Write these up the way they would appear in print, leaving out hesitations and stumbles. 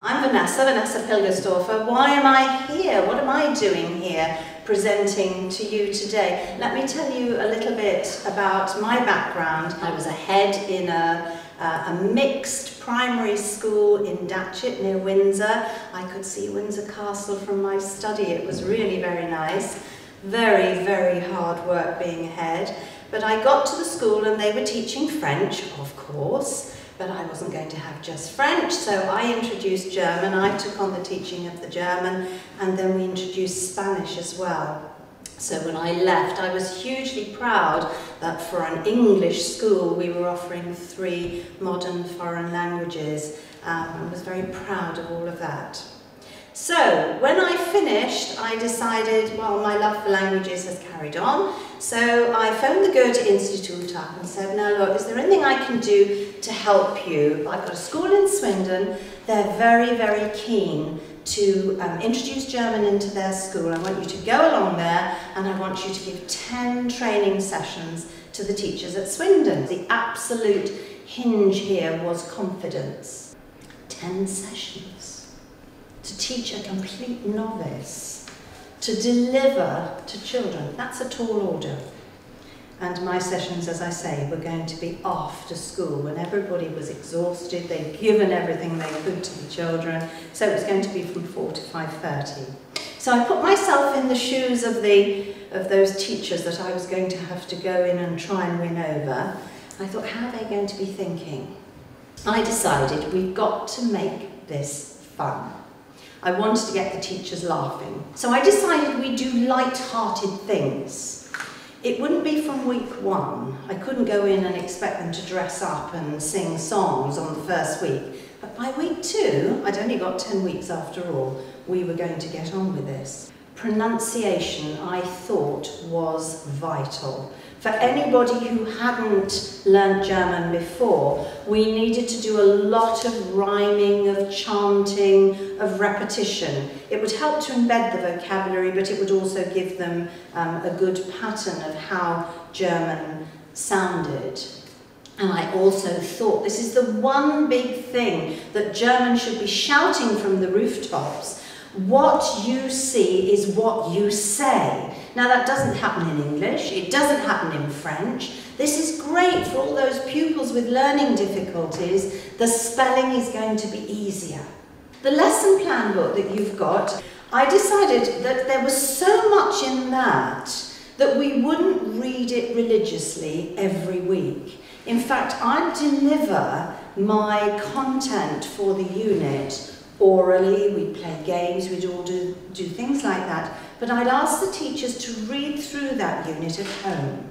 I'm Vanessa Pilgerstorfer. Why am I here? What am I doing here presenting to you today? Let me tell you a little bit about my background. I was a head in a mixed primary school in Datchet near Windsor. I could see Windsor Castle from my study. It was really very nice. Very, very hard work being a head. But I got to the school and they were teaching French, of course. But I wasn't going to have just French, so I introduced German. I took on the teaching of the German, and then we introduced Spanish as well. So when I left, I was hugely proud that for an English school, we were offering 3 modern foreign languages. I was very proud of all of that. So when I finished, I decided, well, my love for languages has carried on. So I phoned the Goethe-Institut up and said, no, look, is there anything I can do to help you? I've got a school in Swindon. They're very, very keen to introduce German into their school. I want you to go along there and I want you to give 10 training sessions to the teachers at Swindon. The absolute hinge here was confidence. 10 sessions. To teach a complete novice, to deliver to children. That's a tall order. And my sessions, as I say, were going to be after school when everybody was exhausted. They'd given everything they could to the children. So it was going to be from 4 to 5:30. So I put myself in the shoes of those teachers that I was going to have to go in and try and win over. I thought, how are they going to be thinking? I decided we've got to make this fun. I wanted to get the teachers laughing. So I decided we'd do light-hearted things. It wouldn't be from week 1. I couldn't go in and expect them to dress up and sing songs on the first week. But by week 2, I'd only got 10 weeks after all, we were going to get on with this. Pronunciation, I thought, was vital. For anybody who hadn't learnt German before, we needed to do a lot of rhyming, of chanting, of repetition. It would help to embed the vocabulary, but it would also give them a good pattern of how German sounded. And I also thought this is the one big thing that German should be shouting from the rooftops. What you see is what you say. Now that doesn't happen in English, it doesn't happen in French. This is great for all those pupils with learning difficulties. The spelling is going to be easier. The lesson plan book that you've got, I decided that there was so much in that we wouldn't read it religiously every week. In fact, I'd deliver my content for the unit orally, we'd play games, we'd all do things like that. But I'd ask the teachers to read through that unit at home.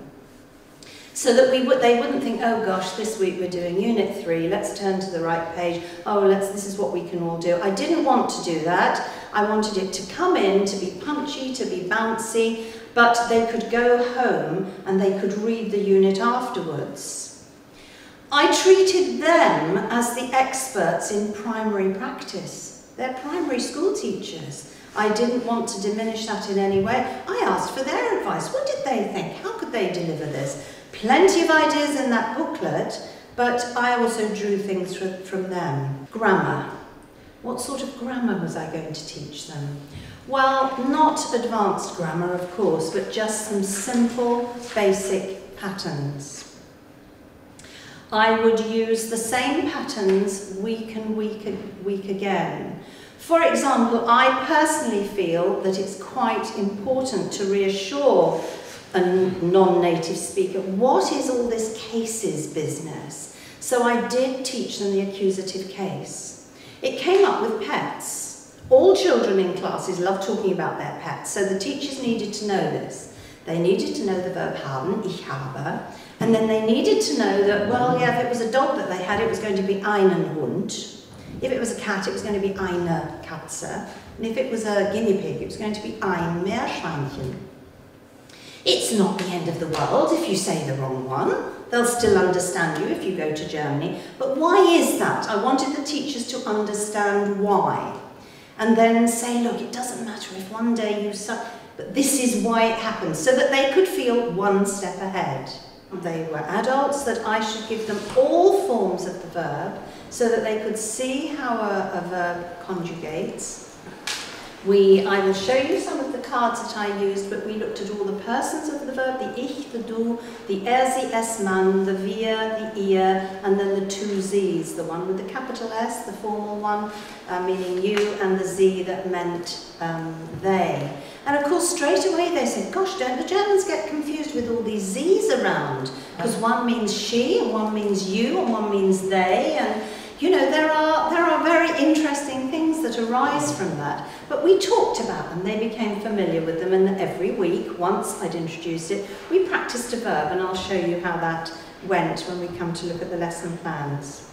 So that they wouldn't think, oh gosh, this week we're doing Unit 3, let's turn to the right page, oh, this is what we can all do. I didn't want to do that. I wanted it to come in, to be punchy, to be bouncy, but they could go home and they could read the unit afterwards. I treated them as the experts in primary practice. They're primary school teachers. I didn't want to diminish that in any way. I asked for their advice. What did they think? How could they deliver this? Plenty of ideas in that booklet, but I also drew things from them. Grammar. What sort of grammar was I going to teach them? Well, not advanced grammar, of course, but just some simple, basic patterns. I would use the same patterns week and week again. For example, I personally feel that it's quite important to reassure a non-native speaker, what is all this cases business? So I did teach them the accusative case. It came up with pets. All children in classes love talking about their pets, so the teachers needed to know this. They needed to know the verb haben, ich habe, and then they needed to know that, well, yeah, if it was a dog that they had, it was going to be einen Hund. If it was a cat, it was going to be eine Katze. And if it was a guinea pig, it was going to be ein Meerschweinchen. It's not the end of the world if you say the wrong one. They'll still understand you if you go to Germany. But why is that? I wanted the teachers to understand why. And then say, look, it doesn't matter if one day you suck, but this is why it happens, so that they could feel one step ahead. they were adults, that I should give them all forms of the verb so that they could see how a verb conjugates. I will show you some of the cards that I used, but we looked at all the persons of the verb, the ich, the du, the sie, es, man, the wir, the ihr, and then the two z's, the one with the capital S, the formal one, meaning you, and the z that meant they. And of course, straight away they said, gosh, don't the Germans get confused with all these z's around? Because one means she, and one means you, and one means they, and you know, there are very interesting things that arise from that. But we talked about them, they became familiar with them, and every week, once I'd introduced it, we practiced a verb, and I'll show you how that went when we come to look at the lesson plans.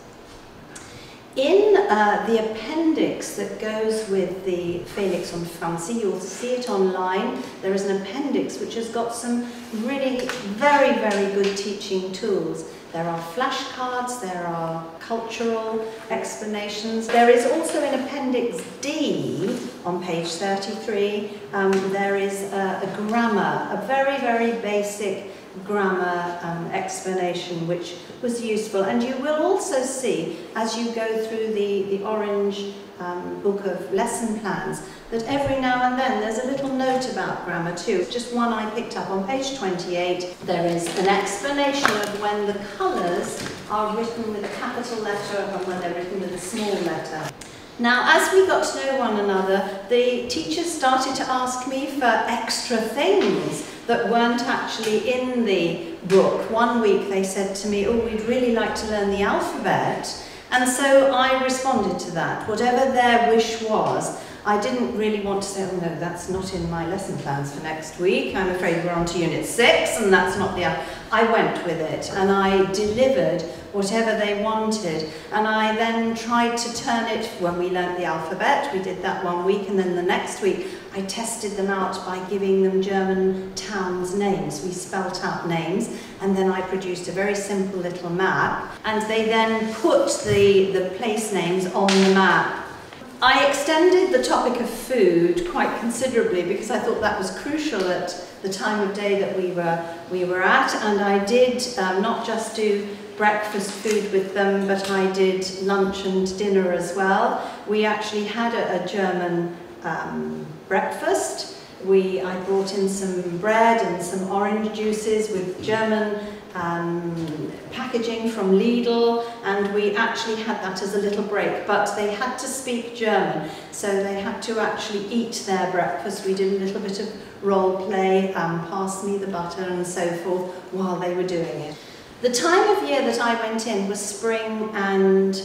In the appendix that goes with the Felix Franzi, you'll see it online. There is an appendix which has got some really very, very good teaching tools. There are flashcards, there are cultural explanations. There is also in Appendix D, on page 33, there is a grammar, a very, very basic grammar explanation which was useful. And you will also see, as you go through the orange book of lesson plans, that every now and then there's a little note about grammar too. Just one I picked up on page 28. There is an explanation of when the colours are written with a capital letter and when they're written with a small letter. Now, as we got to know one another, the teachers started to ask me for extra things that weren't actually in the book. One week they said to me, oh, we'd really like to learn the alphabet. And so I responded to that. Whatever their wish was, I didn't really want to say, oh no, that's not in my lesson plans for next week. I'm afraid we're on to Unit 6 and that's not the... I went with it and I delivered whatever they wanted. And I then tried to turn it, when we learnt the alphabet, we did that one week, and then the next week I tested them out by giving them German towns' names. We spelt out names, and then I produced a very simple little map, and they then put the place names on the map. I extended the topic of food quite considerably because I thought that was crucial at the time of day that we were at, and I did not just do breakfast food with them, but I did lunch and dinner as well. We actually had a German breakfast. I brought in some bread and some orange juices with German packaging from Lidl, and we actually had that as a little break, but they had to speak German, so they had to actually eat their breakfast. We did a little bit of role play, pass me the butter and so forth while they were doing it. The time of year that I went in was spring and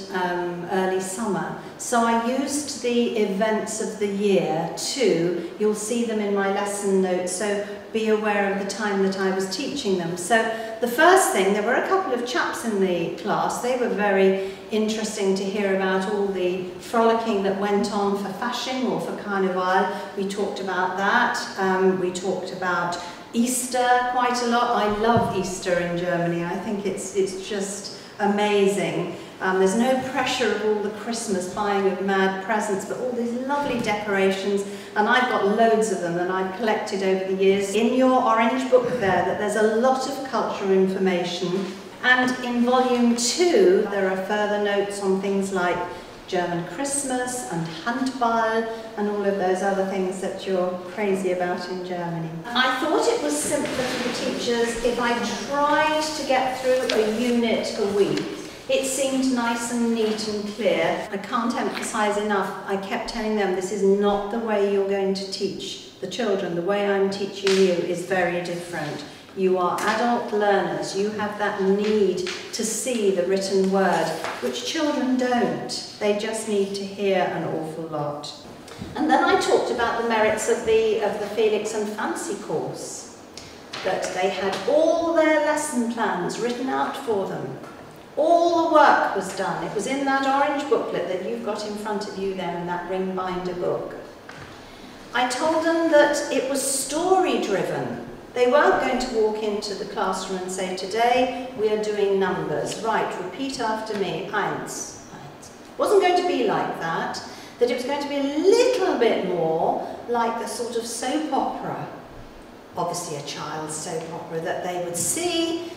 early summer, so I used the events of the year too. You'll see them in my lesson notes, so be aware of the time that I was teaching them. So the first thing, there were a couple of chaps in the class. They were very interesting to hear about all the frolicking that went on for Fasching or for Carnival. We talked about that. We talked about Easter quite a lot. I love Easter in Germany. I think it's just amazing. There's no pressure of all the Christmas buying of mad presents, but all these lovely decorations, and I've got loads of them that I've collected over the years. In your orange book there, that there's a lot of cultural information, and in volume 2 there are further notes on things like German Christmas and Handball and all of those other things that you're crazy about in Germany. I thought it was simpler for the teachers if I tried to get through a unit a week. It seemed nice and neat and clear. I can't emphasize enough, I kept telling them this is not the way you're going to teach the children. The way I'm teaching you is very different. You are adult learners, you have that need to see the written word, which children don't. They just need to hear an awful lot. And then I talked about the merits of the Felix and Franzi course, that they had all their lesson plans written out for them. All the work was done. It was in that orange booklet that you've got in front of you there in that ring binder book. I told them that it was story-driven. They weren't going to walk into the classroom and say, today we are doing numbers. Right, repeat after me, eins. It wasn't going to be like that. That it was going to be a little bit more like a sort of soap opera. Obviously a child's soap opera, that they would see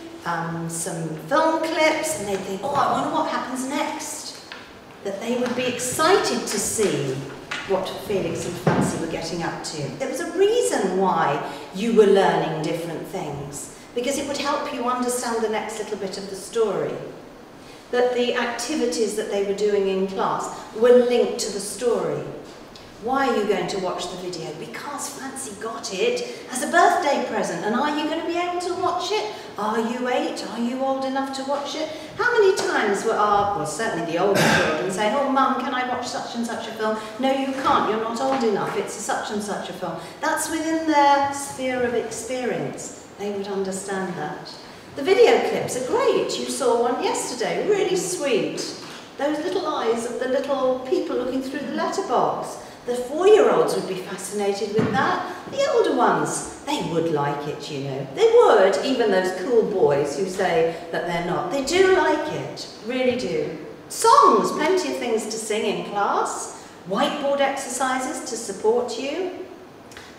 some film clips, and they'd think, oh, I wonder what happens next. That they would be excited to see what Felix and Franzi were getting up to. There was a reason why you were learning different things, because it would help you understand the next little bit of the story. That the activities that they were doing in class were linked to the story. Why are you going to watch the video? Because Franzi got it as a birthday present. And are you going to be able to watch it? Are you 8? Are you old enough to watch it? How many times were well, certainly the older children saying, oh, Mum, can I watch such and such a film? No, you can't. You're not old enough. It's such and such a film. That's within their sphere of experience. They would understand that. The video clips are great. You saw one yesterday. Really sweet. Those little eyes of the little people looking through the letterbox. The 4-year-olds would be fascinated with that. The older ones, they would like it, you know. They would, even those cool boys who say that they're not. They do like it, really do. Songs, plenty of things to sing in class. Whiteboard exercises to support you.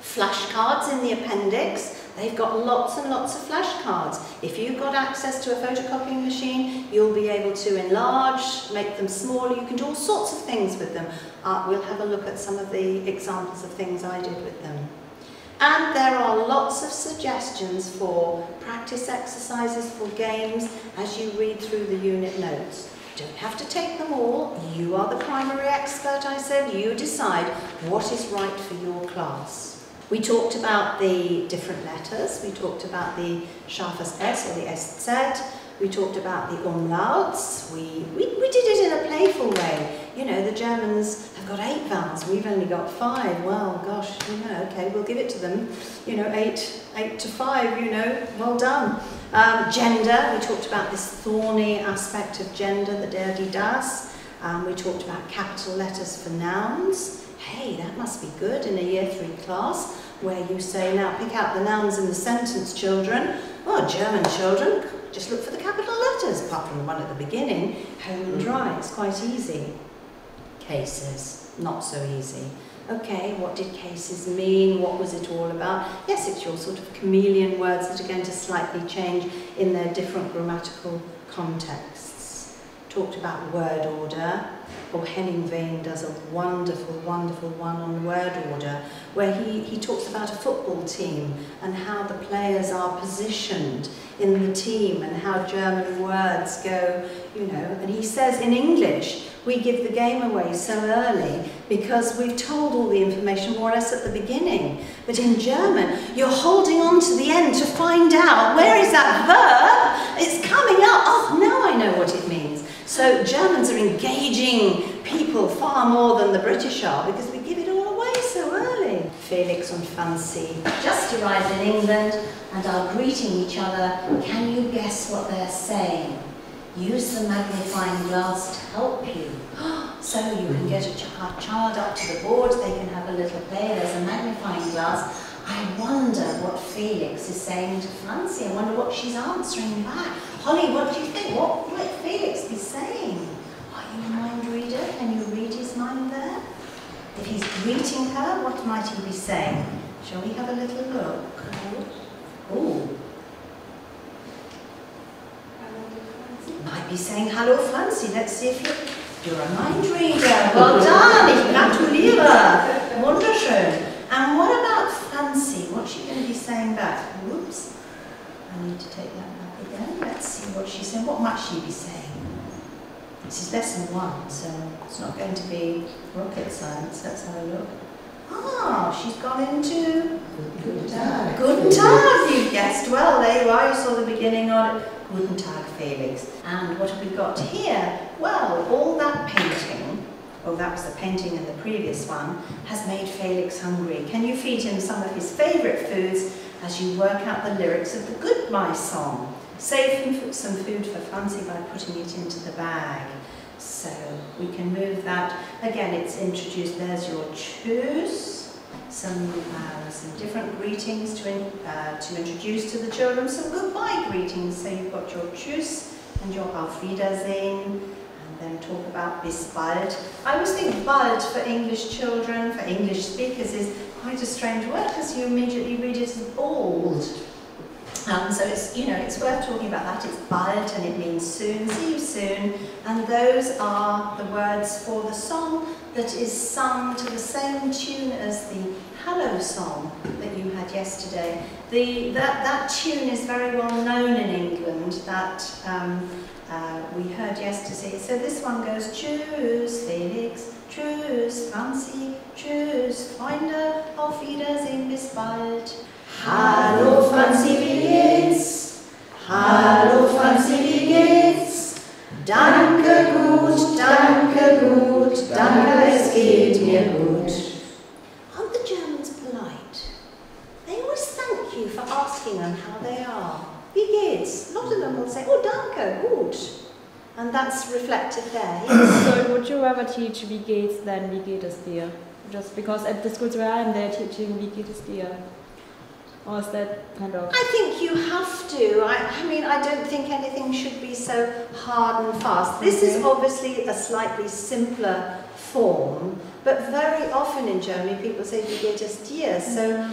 Flashcards in the appendix. They've got lots and lots of flashcards. If you've got access to a photocopying machine, you'll be able to enlarge, make them smaller. You can do all sorts of things with them. We'll have a look at some of the examples of things I did with them. And there are lots of suggestions for practice exercises, for games, as you read through the unit notes. You don't have to take them all. You are the primary expert, I said. You decide what is right for your class. We talked about the different letters. We talked about the scharfes S or the SZ. We talked about the umlauts. We did it in a playful way. You know, the Germans have got 8 vowels. We've only got 5. Well, gosh, you know, okay, we'll give it to them. You know, 8 to 5, you know, well done. Gender, we talked about this thorny aspect of gender, the der, die, das. We talked about capital letters for nouns. Hey, that must be good in a Year 3 class, where you say, now pick out the nouns in the sentence, children. Well, German children, just look for the capital letters, apart from the one at the beginning. Home and dry, it's quite easy. Cases, not so easy. Okay, what did cases mean? What was it all about? Yes, it's your sort of chameleon words that are going to slightly change in their different grammatical contexts. Talked about word order. Or Henning Vane does a wonderful, wonderful one on word order, where he talks about a football team and how the players are positioned in the team and how German words go, you know. And he says in English, we give the game away so early because we've told all the information more or less at the beginning. But in German, you're holding on to the end to find out, where is that verb? It's coming up. Oh, now I know what it means. So Germans are engaging people far more than the British are because we give it all away so early. Felix and Franzi just arrived in England and are greeting each other. Can you guess what they're saying? Use the magnifying glass to help you. So you can get a child up to the board, they can have a little play, there's a magnifying glass. I wonder what Felix is saying to Franzi. I wonder what she's answering back. Holly, what do you think? What might Felix be saying? Are you a mind reader? Can you read his mind there? If he's greeting her, what might he be saying? Shall we have a little look? Ooh. Might be saying, hello Franzi. Let's see if you're a mind reader. Well done, ich gratuliere. Wunderschön. And what about Franzi? What's she going to be saying back? Whoops. I need to take that back again. Let's see what she's saying. What might she be saying? This is lesson 1, so it's not going to be rocket science. Let's have a look. Ah, she's gone into Guten Tag. Guten Tag, you guessed well. There you are. You saw the beginning on it. Guten Tag, Felix. And what have we got here? Well, all that painting, well, that was the painting in the previous one, has made Felix hungry. Can you feed him some of his favourite foods as you work out the lyrics of the Goodbye song? Save some food for Franzi by putting it into the bag. So we can move that. Again, it's introduced. There's your choose. Some different greetings to introduce to the children. Some goodbye greetings. So you've got your tschüss and your auf Wiedersehen. And then talk about bis bald. I always think bald for English children, for English speakers, is quite a strange word because you immediately read it as bald. So it's, you know, it's worth talking about that. It's bald and it means soon, see you soon. And those are the words for the song that is sung to the same tune as the Hello song that you had yesterday. That tune is very well known in England, that we heard yesterday. So this one goes, Tschüss Felix, Tschüss Franzi, Tschüss Freunde, auf Wiedersehen, bis bald. Hallo Franzi, wie geht's? Hallo Franzi, wie geht's? Danke gut, danke, es geht mir gut. Aren't the Germans polite? They always thank you for asking them how they are. Wie geht's? A lot of them will say, oh danke, gut. And that's reflected there. Yes. So would you rather teach wie geht's than wie geht es dir? Just because at the schools where I'm there teaching wie geht es dir. Or is that kind of... I think you have to. I mean, I don't think anything should be so hard and fast. This is obviously a slightly simpler form, but very often in Germany people say wie geht es dir. So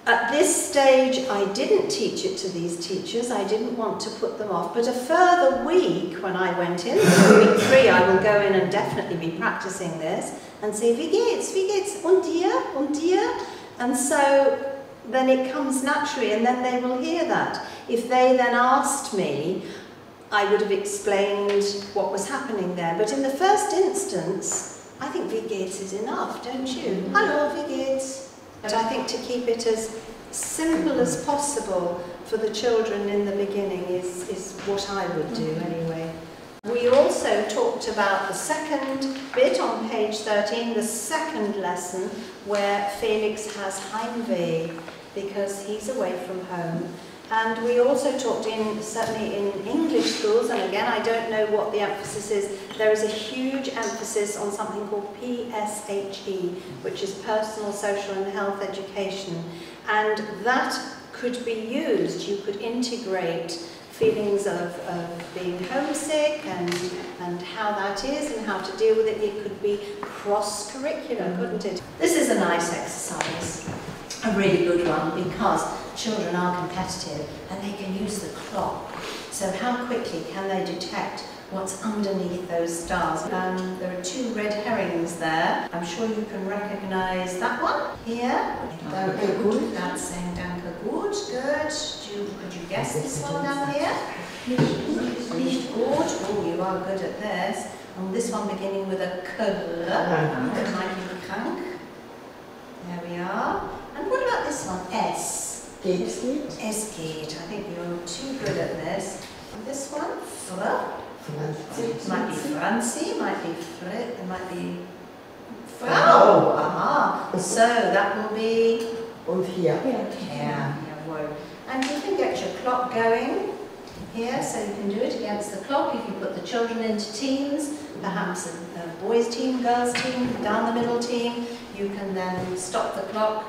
at this stage I didn't teach it to these teachers. I didn't want to put them off. But a further week when I went in, so week 3, I will go in and definitely be practicing this and say wie geht's, und dir? And so then it comes naturally, and then they will hear that. If they then asked me, I would have explained what was happening there. But in the first instance, I think wie geht's is enough, don't you? Hallo, wie geht's? But I think to keep it as simple as possible for the children in the beginning is what I would do anyway. We also talked about the second bit on page 13, the second lesson, where Felix has Heimweh because he's away from home. And we also talked certainly in English schools, and again I don't know what the emphasis is, there is a huge emphasis on something called PSHE, which is Personal, Social and Health Education. And that could be used, you could integrate feelings of being homesick and how that is and how to deal with it. It could be cross-curricular, couldn't it? This is a nice exercise, a really good one, because children are competitive and they can use the clock. So how quickly can they detect what's underneath those stars? There are 2 red herrings there. I'm sure you can recognise that one here. Danke gut. That's saying danke gut. Good. Could you guess this one down here? Nicht gut. Oh, you are good at this. And this one beginning with a K. That might be krank. There we are. And what about this one? S. Es geht. I think you're too good at this. And this one? It might be Franzi, might be Frit, it might be Frau. Aha. So that will be Und hier. Yeah. And you can get your clock going here, so you can do it against the clock. If you put the children into teams, perhaps a boys team, girls team, down the middle team, you can then stop the clock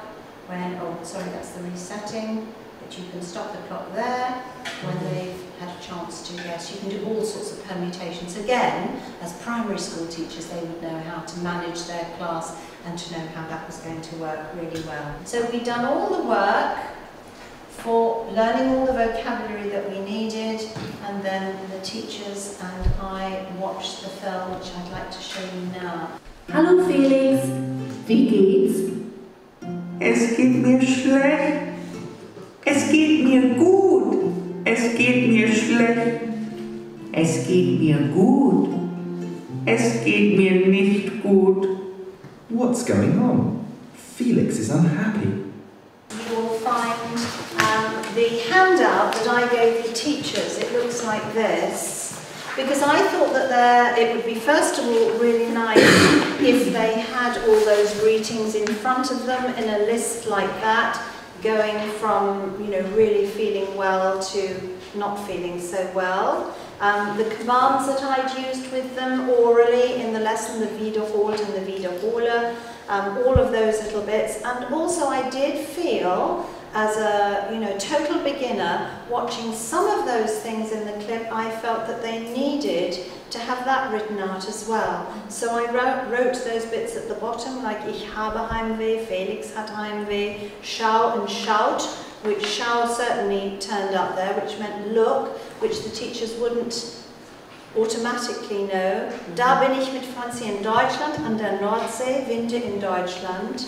when, oh sorry, that's the resetting, but you can stop the clock there when they've had a chance to guess. You can do all sorts of permutations. Again, as primary school teachers, they would know how to manage their class and to know how that was going to work really well. So we've done all the work for learning all the vocabulary that we needed, and then the teachers and I watched the film, which I'd like to show you now. Hallo Felix, wie geht's? Es geht mir schlecht. Es geht mir gut. Es geht mir schlecht. Es geht mir gut. Es geht mir nicht gut. What's going on? Felix is unhappy. You will find the handout that I gave the teachers. It looks like this, because I thought that it would be, first of all, really nice if they had all those greetings in front of them in a list like that, going from, you know, really feeling well to not feeling so well. The commands that I'd used with them orally in the lesson, the wiederholt and the wiederhole, all of those little bits. And also I did feel, as a total beginner, watching some of those things in the clip, I felt that they needed to have that written out as well. So I wrote those bits at the bottom, like Ich habe Heimweh, Felix hat Heimweh, schau and shout which shall certainly turned up there, which meant look, which the teachers wouldn't automatically know. Da bin ich mit Franzi in Deutschland, an der Nordsee, Winter in Deutschland.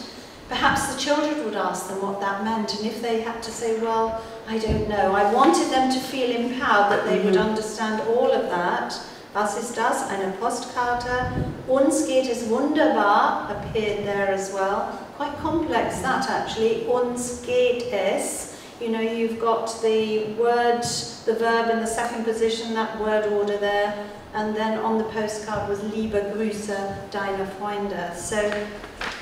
Perhaps the children would ask them what that meant, and if they had to say, well, I don't know. I wanted them to feel empowered, that they would understand all of that. Was ist das? Eine Postkarte. Uns geht es wunderbar appeared there as well. Quite complex that actually. Uns geht es. You know, you've got the word, the verb in the second position, that word order there, and then on the postcard was Liebe Grüße, deine Freunde. So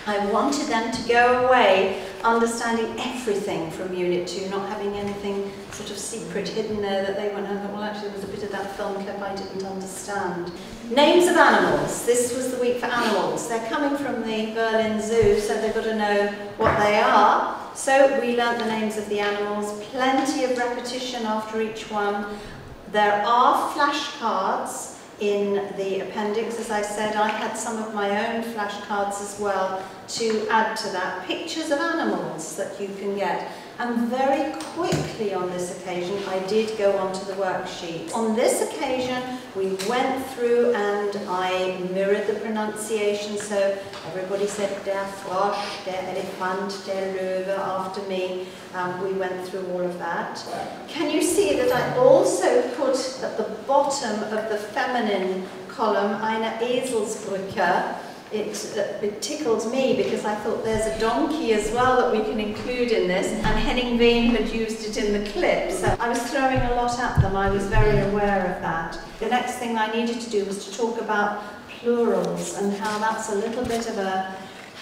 I wanted them to go away understanding everything from Unit 2, not having anything sort of secret hidden there that they went home and thought, well, actually there was a bit of that film clip I didn't understand. Names of animals. This was the week for animals. They're coming from the Berlin Zoo, so they've got to know what they are. So we learnt the names of the animals, plenty of repetition after each one. There are flashcards in the appendix. As I said, I had some of my own flashcards as well to add to that. Pictures of animals that you can get. And very quickly on this occasion, I did go onto the worksheet. On this occasion, we went through and I mirrored the pronunciation. So everybody said der Frosch, der Elefant, der Löwe after me. We went through all of that. Can you see that I also put at the bottom of the feminine column eine Eselsbrücke? It tickled me because I thought there's a donkey as well that we can include in this, and Henning Wehn had used it in the clip, so I was throwing a lot at them. I was very aware of that. The next thing I needed to do was to talk about plurals and how that's a little bit of a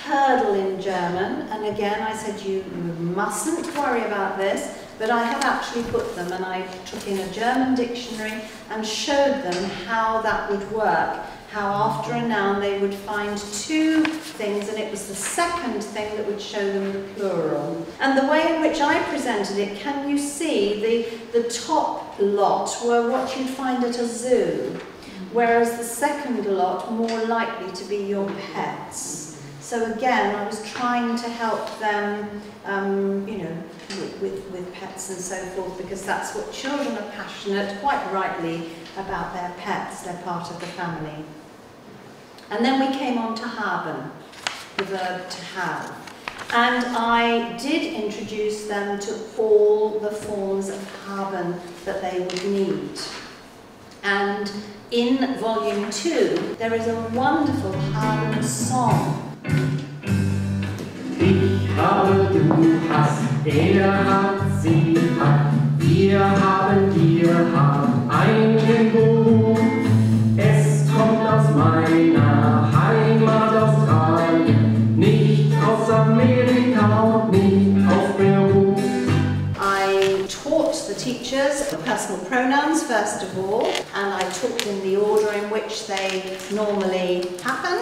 hurdle in German, and again I said you mustn't worry about this, but I have actually put them, and I took in a German dictionary and showed them how that would work. How after a noun they would find two things, and it was the second thing that would show them the plural. And the way in which I presented it, can you see the top lot were what you'd find at a zoo, whereas the second lot more likely to be your pets. So again, I was trying to help them, you know, with pets and so forth, because that's what children are passionate, quite rightly, about their pets. They're part of the family. And then we came on to haben, the verb to have. And I did introduce them to all the forms of haben that they would need. And in volume 2, there is a wonderful haben song. Ich habe, du hast, hat, sie hat, wir haben einen Beruf. Es kommt aus meiner Heimat Australien, nicht aus Amerika und nicht aus Peru. I taught the teachers the personal pronouns first of all, and I taught them the order in which they normally happen.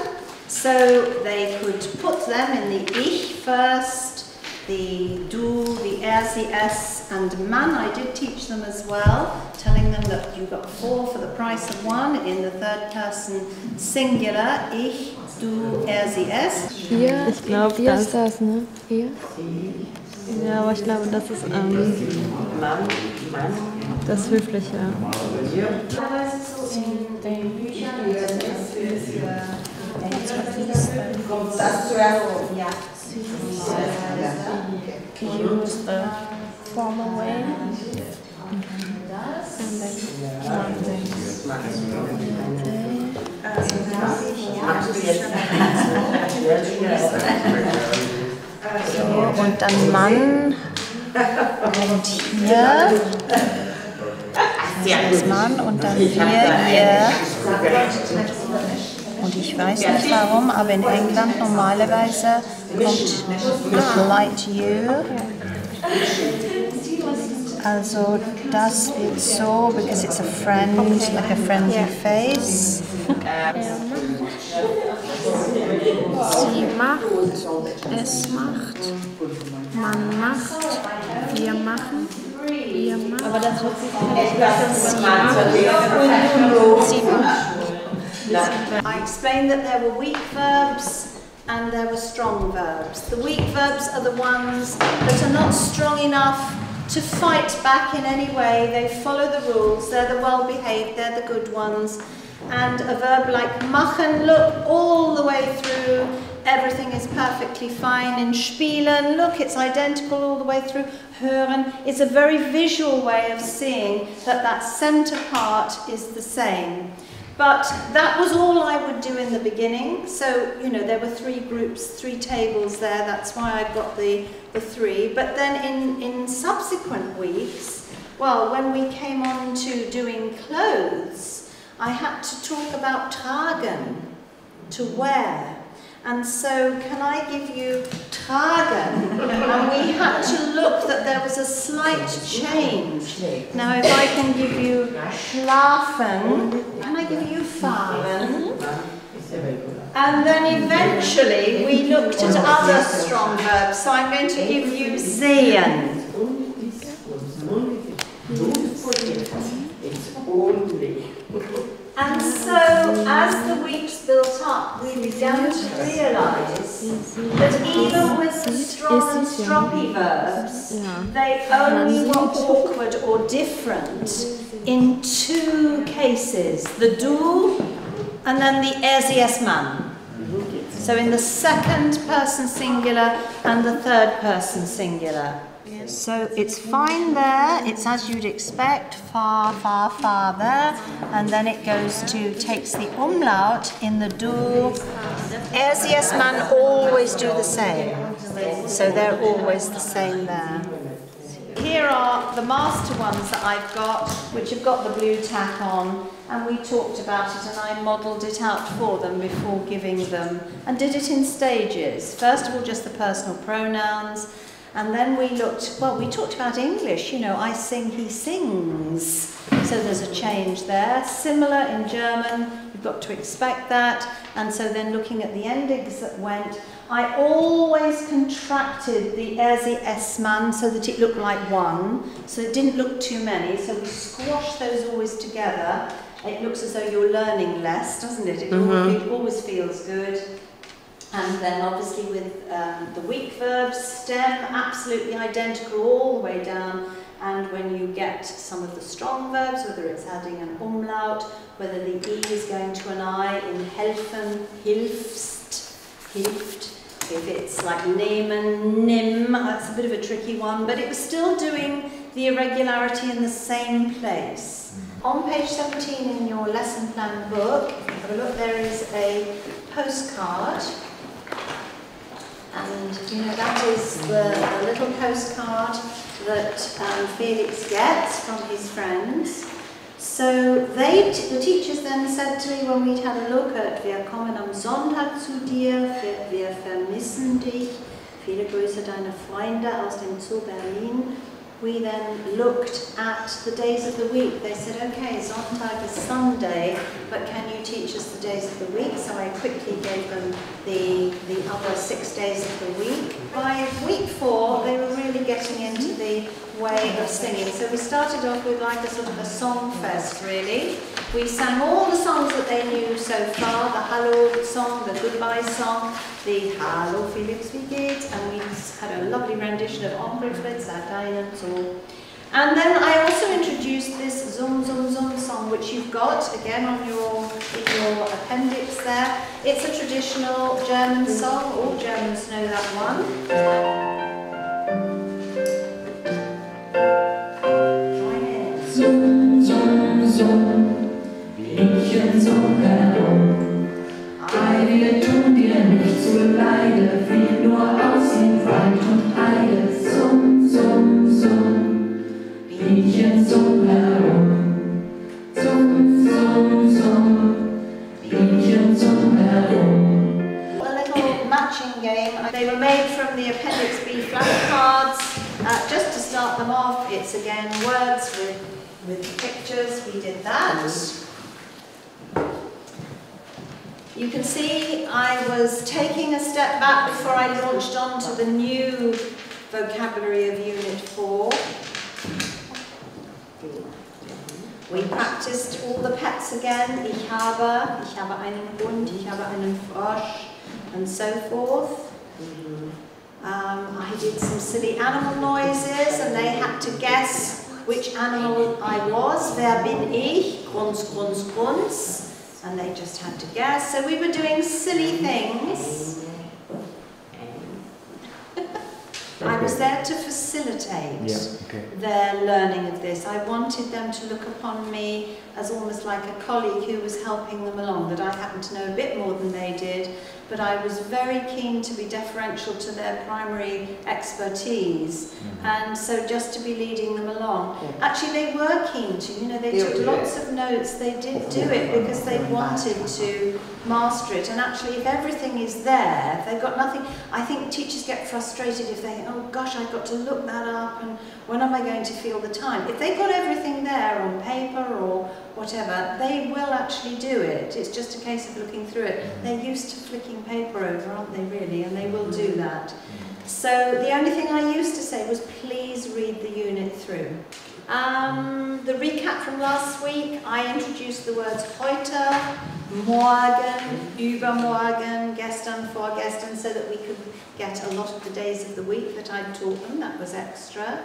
So they could put them in the ich first, the du, the er, sie, es, and man. I did teach them as well, telling them that you got 4 for the price of 1 in the third person singular. Ich, du, er, sie, es. Hier, ich glaube, das ist das, ne? Hier? Ja, aber ich glaube, das ist das Höfliche. In den Büchern Das zuerst, ja. Use the formal way. So, und dann Mann und hier das Mann und dann hier, ihr. Und ich weiß nicht warum, aber in England normalerweise kommt light you. Also das wird so, because it's a friend, like a friendly face. Sie macht, es macht, man macht, wir machen, ihr macht. Aber das wird I explained that there were weak verbs, and there were strong verbs. The weak verbs are the ones that are not strong enough to fight back in any way. They follow the rules, they're the well-behaved, they're the good ones. And a verb like machen, look all the way through, everything is perfectly fine. In spielen, look, it's identical all the way through. Hören is a very visual way of seeing that that centre part is the same. But that was all I would do in the beginning. So, you know, there were 3 groups, 3 tables there. That's why I got the 3. But then in subsequent weeks, well, when we came on to doing clothes, I had to talk about tragen, to wear. And so, can I give you tragen? And we had to look that there was a slight change. Now, if I can give you schlafen, can I give you fahren? And then eventually we looked at other strong verbs. So I'm going to give you sehen. And so, as the weeks built up, we began to realise that even with the strong and stroppy verbs, they only were awkward or different in 2 cases, the du and then the es man. So in the second person singular and the third person singular. So it's fine there, it's as you'd expect, far, far, far there, and then it goes to, takes the umlaut in the du. Es man always do the same, so they're always the same there. Here are the master ones that I've got, which have got the blue tack on, and we talked about it and I modelled it out for them before giving them, and did it in stages. First of all, just the personal pronouns, and then we looked, well, we talked about English, you know, I sing, he sings, so there's a change there. Similar in German, you've got to expect that, and so then looking at the endings that went, I always contracted the es man so that it looked like one, so it didn't look too many, so we squashed those always together. It looks as though you're learning less, doesn't it? It always feels good. And then obviously with the weak verbs, stem, absolutely identical all the way down. And when you get some of the strong verbs, whether it's adding an umlaut, whether the E is going to an I in helfen, hilfst, hilft. If it's like nehmen, nimm, that's a bit of a tricky one, but it was still doing the irregularity in the same place. On page 17 in your lesson plan book, if you have a look, there is a postcard. And, you know, that is the little postcard that Felix gets from his friends. So the teachers then said to me when we'd had a look at Wir kommen am Sonntag zu dir, wir vermissen dich, viele Grüße deine Freunde aus dem Zoo Berlin. We then looked at the days of the week. They said, okay, Sonntag is Sunday, but can you teach us the days of the week? So I quickly gave them the other 6 days of the week. By week 4, they were really getting into the way of singing. So we started off with like a sort of a song fest, really. We sang all the songs that they knew so far, the Hallo song, the goodbye song, the Hallo Felix, wie geht's? And we had a lovely rendition of Ombriflet, Sag deinen Zoo. And then I also introduced this Zum Zum Zum song, which you've got again on in your appendix there. It's a traditional German song, all Germans know that one. Summ, summ, summ, Bienchen summ herum. Ei, wir tun dir nicht zu Leide, wie nur aussieht Wald und Heide. Summ, summ, summ, Bienchen summ herum. Summ, summ, summ, Bienchen summ herum. A little matching game. They were made from the Appendix B flashcards. Just to start them off, it's again words with pictures. We did that. You can see I was taking a step back before I launched on to the new vocabulary of Unit 4. We practiced all the pets again. Ich habe einen Hund, ich habe einen Frosch. and so forth. I did some silly animal noises and they had to guess which animal I was. Wer bin ich? Grunz, grunz, grunz. And they just had to guess. So we were doing silly things. I was there to facilitate their learning of this. I wanted them to look upon me as almost like a colleague who was helping them along, that I happened to know a bit more than they did, but I was very keen to be deferential to their primary expertise, and so just to be leading them along. Actually, they were keen to, they took lots of notes. They did do it because they wanted to master it, and actually if everything is there, if they've got nothing, I think teachers get frustrated if they think, oh gosh, I've got to look that up, and when am I going to feel the time? If they've got everything there on paper or whatever, they will actually do it. It's just a case of looking through it. They're used to flicking paper over, aren't they, really? And they will do that. So the only thing I used to say was, please read the unit through. The recap from last week, I introduced the words heute, morgen, übermorgen, gestern, vorgestern, so that we could get a lot of the days of the week that I'd taught them. That was extra.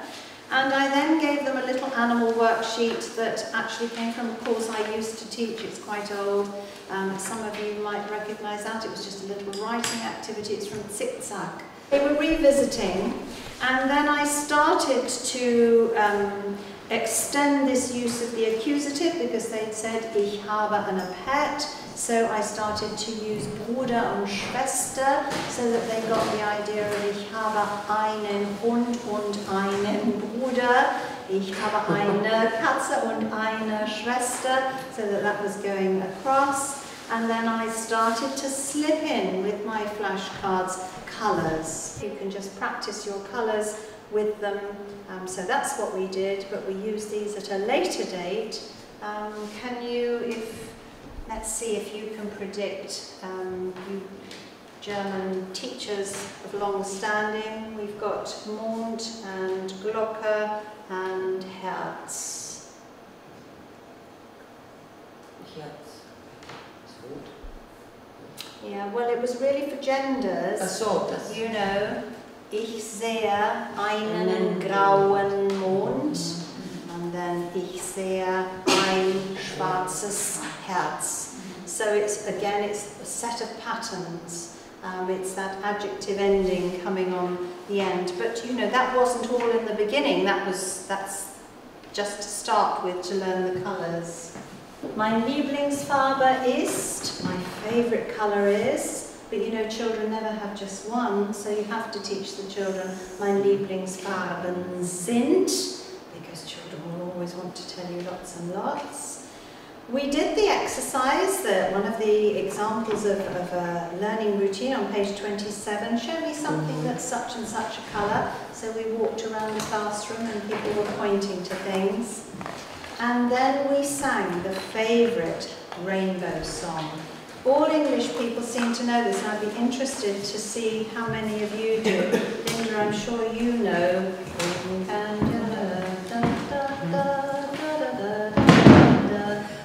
And I then gave them a little animal worksheet that actually came from a course I used to teach. It's quite old. Some of you might recognise that. It was just a little writing activity. It's from Zickzack. They were revisiting, and then I started to extend this use of the accusative because they'd said, ich habe eine pet. So I started to use Bruder und Schwester, so that they got the idea of ich habe einen Hund und einen Bruder, ich habe eine Katze und eine Schwester, so that was going across. And then I started to slip in with my flashcards colours. You can just practice your colours with them. So that's what we did, but we use these at a later date. Let's see if you can predict, you German teachers of long standing. We've got Mond and Glocke and Herz. Yeah, well, it was really for genders. Ich sehe einen grauen Mond, and then ich sehe ein schwarzes Herz. So it's a set of patterns. It's that adjective ending coming on the end. But that wasn't all in the beginning. That's just to start with, to learn the colours. Mein Lieblingsfarbe ist, my favourite colour is, but children never have just one, so you have to teach the children, mein Lieblingsfarben sind, because children will always want to tell you lots and lots. We did the exercise, one of the examples of a learning routine on page 27. Show me something that's such and such a colour. So we walked around the classroom and people were pointing to things. And then we sang the favourite rainbow song. All English people seem to know this, and I'd be interested to see how many of you do. Linda, I'm sure you know.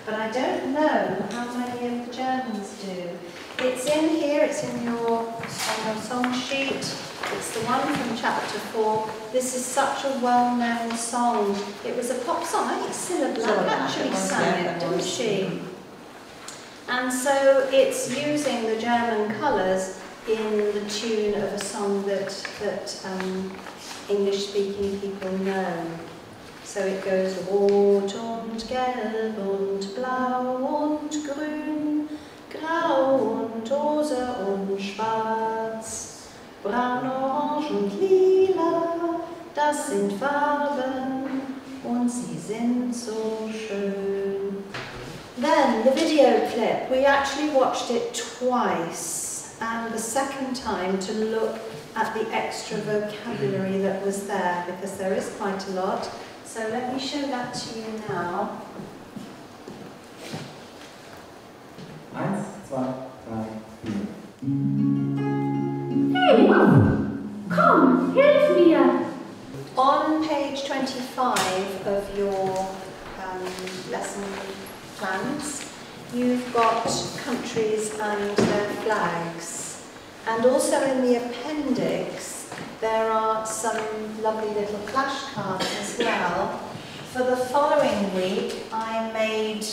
But I don't know how many of the Germans do. It's in here, it's on your song sheet. It's the one from chapter 4. This is such a well-known song. It was a pop song. I think Cilla Black actually sang it, didn't she? And so it's using the German colours in the tune of a song that English-speaking people know. So it goes Rot und Gelb und Blau und Grün, Grau und Rosa und Schwarz, Braun, Orange und Lila, das sind Farben und sie sind so schön. Then the video clip, we actually watched it twice, and the second time to look at the extra vocabulary that was there, because there is quite a lot. So let me show that to you now. 1, 2, 3, 4. Felix, komm, hilf mir! On page 25 of your lesson plans, you've got countries and their flags. And also in the appendix, there are some lovely little flashcards as well. For the following week, I made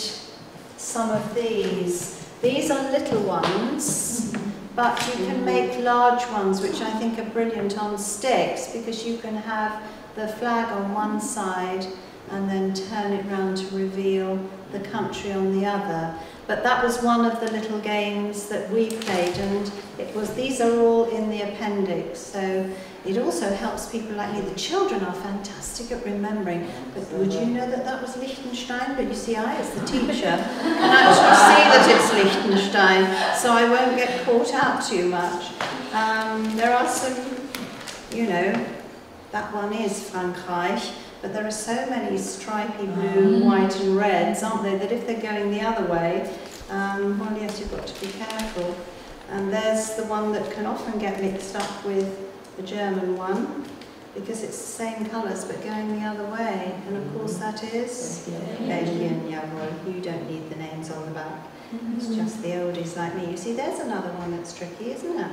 some of these. These are little ones, but you can make large ones, which I think are brilliant on sticks, because you can have the flag on one side and then turn it round to reveal the country on the other. But that was one of the little games that we played, and these are all in the appendix, so it also helps people like me. The children are fantastic at remembering, but would you know that that was Liechtenstein? But you see, I, as the teacher, can actually see that it's Liechtenstein, so I won't get caught out too much. There are some, you know, that one is Frankreich, but there are so many stripy blue, white and reds, aren't there, that if they're going the other way, well, yes, you've got to be careful. And there's the one that can often get mixed up with the German one, because it's the same colours but going the other way. And of course that is Belgian, jawohl. You don't need the names on the back. It's just the oldies like me. You see, there's another one that's tricky, isn't it?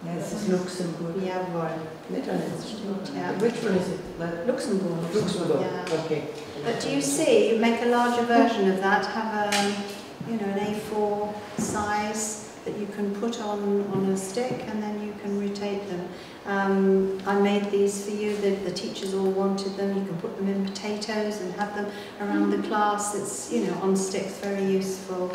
Yes, it's Luxembourg. Jawohl. Netherlands. Yeah. Which one is it? Like Luxembourg. Luxembourg. Yeah. Okay. But do you see, you make a larger version of that, have a, you know, an A4 size that you can put on a stick, and then you can rotate them. I made these for you, the teachers all wanted them. You can put them in potatoes and have them around the class. It's, you know, on sticks, very useful.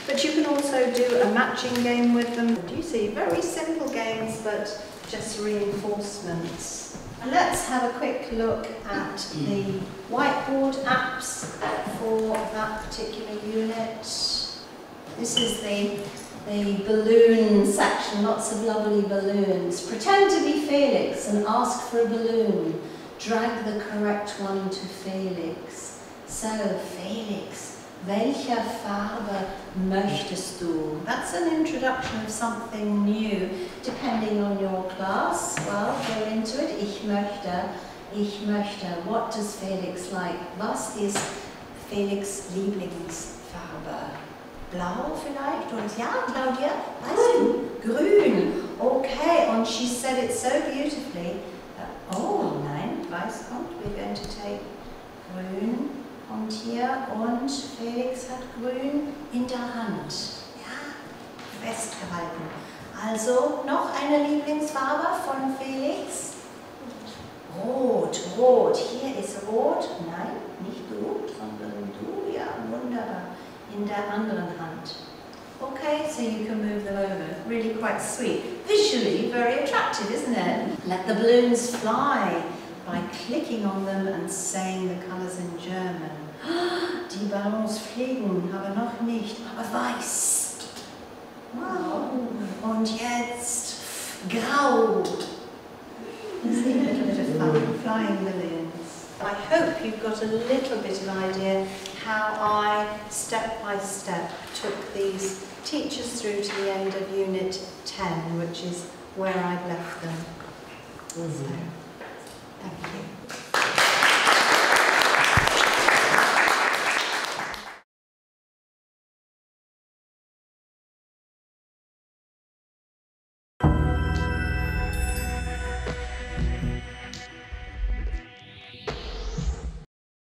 But you can also do a matching game with them. Do you see? Very simple games, but just reinforcements. And let's have a quick look at the whiteboard apps for that particular unit. This is the balloon section, lots of lovely balloons. Pretend to be Felix and ask for a balloon. Drag the correct one to Felix. So, Felix, welche Farbe möchtest du? That's an introduction of something new, depending on your class. Well, go into it. Ich möchte. What does Felix like? Was ist Felix' Lieblingsfarbe? Blau vielleicht? Oder ja, Claudia? Weißt du? Grün. Okay, and she said it so beautifully. Oh, nein, weiß kommt. We're going to take grün. Und hier, und Felix hat grün in der Hand. Ja, festgehalten. Also, noch eine Lieblingsfarbe von Felix? Rot, rot. Hier ist rot. Nein, nicht du, sondern du. Ja, wunderbar. In der anderen Hand. Okay, so you can move them over. Really quite sweet. Visually, very attractive, isn't it? Let the balloons fly by clicking on them and saying the colours in German. Die Ballons fliegen, aber noch nicht, aber weiß. Wow. Und jetzt grau. Let's see a little bit of fun, flying balloons. I hope you've got a little bit of idea how I, step by step, took these teachers through to the end of Unit 10, which is where I've left them. So, thank you.